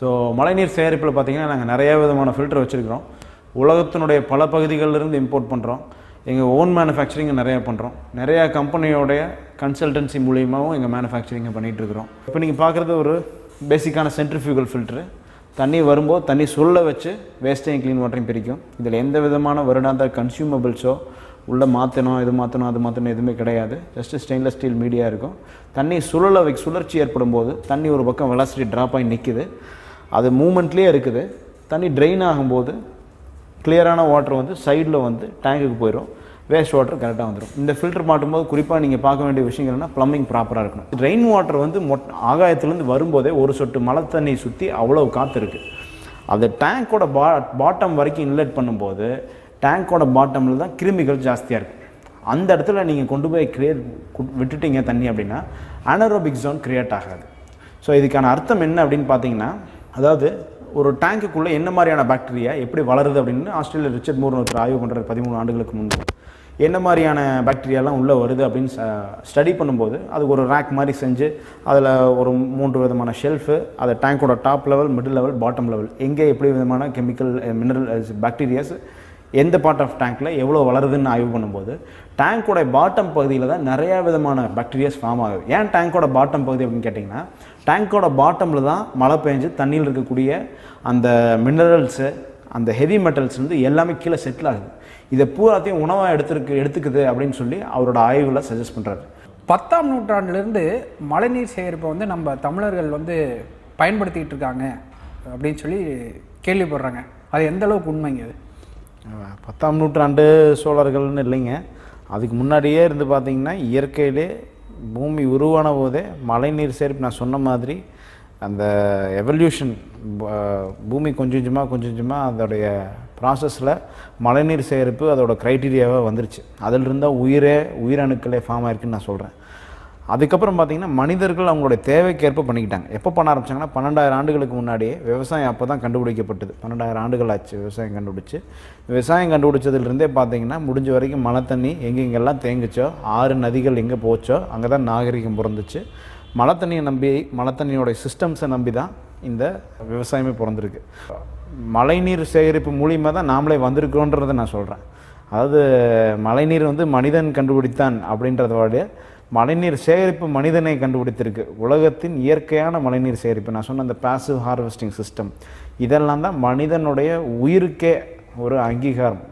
So மழைநீர் சேகரிப்பில் பார்த்திங்கன்னா நாங்கள் நிறைய விதமான ஃபில்டர் வச்சுருக்கிறோம். உலகத்தினுடைய பல பகுதிகளிலிருந்து இம்போர்ட் பண்ணுறோம். எங்கள் ஓன் மேனுஃபேக்சரிங்கை நிறையா பண்ணுறோம். நிறையா கம்பெனியோடைய கன்சல்டன்சி மூலியமாகவும் எங்கள் மேனுஃபேக்சரிங்கை பண்ணிகிட்ருக்குறோம். இப்போ நீங்கள் பார்க்குறது ஒரு பேசிக்கான சென்ட்ரிஃபியூகல் ஃபில்ட்ரு. தண்ணி வரும்போது தண்ணி சொல்ல வச்சு வேஸ்ட்டையும் க்ளீன் வாட்டரையும் பிரிக்கும். இதில் எந்த விதமான வருடாந்த கன்சியூமபிள்ஸோ உள்ளே மாற்றணும் இது மாற்றணும் அது மாற்றணும் எதுவுமே கிடையாது. ஜஸ்ட்டு ஸ்டெயின்லெஸ் ஸ்டீல் மீடியா இருக்கும். தண்ணி சுழற்சி ஏற்படும் போது தண்ணி ஒரு பக்கம் வெலாசிட்டி ட்ராப் ஆகி நிற்குது. அது மூமெண்ட்லேயே இருக்குது. தண்ணி ட்ரெயின் ஆகும்போது கிளியரான வாட்டர் வந்து சைடில் வந்து டேங்குக்கு போயிடும். வேஸ்ட் வாட்டர் கரெக்டாக வந்துடும். இந்த ஃபில்டர் மாட்டும்போது குறிப்பாக நீங்கள் பார்க்க வேண்டிய விஷயங்கள் என்ன, ப்ளம்பிங் ப்ராப்பராக இருக்கணும். ரெயின் வாட்டர் வந்து ஆகாயத்துலேருந்து வரும்போதே ஒரு சொட்டு மழை தண்ணி சுற்றி அவ்வளோ காற்று இருக்குது. அது டேங்கோட பாட்டம் வரைக்கும் இன்லெட் பண்ணும்போது டேங்கோட பாட்டமில் தான் கிருமிகள் ஜாஸ்தியாக இருக்குது. அந்த இடத்துல நீங்கள் கொண்டு போய் விட்டுட்டீங்க தண்ணி அப்படின்னா அனரோபிக் ஜோன் க்ரியேட் ஆகாது. ஸோ இதுக்கான அர்த்தம் என்ன அப்படின்னு பார்த்தீங்கன்னா, அதாவது ஒரு டேங்குக்குள்ளே என்ன மாதிரியான பாக்டீரியா எப்படி வளருது அப்படின்னு ஆஸ்திரேலியா ரிச்சர்ட் மூர் ஒருத்தர் ஆய்வு பண்ணுறது 13 ஆண்டுகளுக்கு முன்பு. என்ன மாதிரியான பாக்டீரியாலாம் உள்ளே வருது அப்படின்னு ஸ்டடி பண்ணும்போது அதுக்கு ஒரு ரேக் மாதிரி செஞ்சு அதில் ஒரு 3 விதமான ஷெல்ஃபு, அதை டேங்கோட top level, middle level, bottom level, எங்கே எப்படி விதமான கெமிக்கல் மினரல் பாக்டீரியாஸ் எந்த பார்ட் ஆஃப் டேங்க்கில் எவ்வளோ வளருதுன்னு ஆய்வு பண்ணும்போது டேங்கோட பாட்டம் பகுதியில் தான் நிறையா விதமான பாக்டீரியாஸ் ஃபார்ம் ஆகுது. ஏன் டேங்கோட பாட்டம் பகுதி அப்படின்னு கேட்டிங்கன்னா, டேங்கோட பாட்டமில் தான் மழை பெஞ்சு தண்ணியில் இருக்கக்கூடிய அந்த மினரல்ஸு, அந்த ஹெவி மெட்டல்ஸ் வந்து எல்லாமே கீழே செட்டில் ஆகுது. இதை பூராத்தையும் உணவாக எடுத்துக்குது அப்படின்னு சொல்லி அவரோட ஆய்வில் சஜஸ்ட் பண்ணுறாரு. 10ஆம் நூற்றாண்டிலிருந்து மழைநீர் சேகரிப்பை வந்து நம்ம தமிழர்கள் வந்து பயன்படுத்திக்கிட்டு இருக்காங்க அப்படின்னு சொல்லி கேள்விப்படுறாங்க. அது எந்த அளவுக்கு உண்மைங்க? அது 10ஆம் நூற்றாண்டு சோழர்கள்னு இல்லைங்க, அதுக்கு முன்னாடியே இருந்து பார்த்திங்கன்னா இயற்கையிலே பூமி உருவான போதே மழைநீர் சேகரிப்பு நான் சொன்ன மாதிரி அந்த எவல்யூஷன் பூமி கொஞ்சம் கொஞ்சமாக அதோடைய ப்ராசஸில் மழைநீர் சேகரிப்பு அதோட க்ரைட்டீரியாவாக வந்துருச்சு. அதிலிருந்தால் உயிரணுக்களே ஃபார்ம் ஆயிருக்குன்னு நான் சொல்கிறேன். அதுக்கப்புறம் பார்த்திங்கன்னா மனிதர்கள் அவங்களுடைய தேவைக்கேற்ப பண்ணிக்கிட்டாங்க. எப்போ பண்ண ஆரம்பித்தாங்கன்னா 12,000 ஆண்டுகளுக்கு முன்னாடியே விவசாயம் அப்போ தான் கண்டுபிடிக்கப்பட்டது. 12,000 ஆண்டுகள் ஆச்சு விவசாயம் கண்டுபிடிச்சதுலேருந்தே பார்த்திங்கன்னா முடிஞ்ச வரைக்கும் மழை தண்ணி எங்கெங்கெல்லாம் தேங்குச்சோ, ஆறு நதிகள் எங்கே போச்சோ அங்கே தான் நாகரிகம் பிறந்துச்சு. மழை தண்ணியோடைய சிஸ்டம்ஸை நம்பி தான் இந்த விவசாயமே பிறந்திருக்கு. மழைநீர் சேகரிப்பு மூலியமாக தான் நாமளே வந்திருக்கோன்றதை நான் சொல்கிறேன். அதாவது மழைநீர் வந்து மனிதன் கண்டுபிடித்தான் அப்படின்றதோட மழைநீர் சேகரிப்பு மனிதனை கண்டுபிடித்திருக்கு. உலகத்தின் இயற்கையான மழைநீர் சேகரிப்பு நான் சொன்ன அந்த பாசிவ் ஹார்வெஸ்டிங் சிஸ்டம் இதெல்லாம் தான் மனிதனுடைய உயிருக்கே ஒரு அங்கீகாரம்.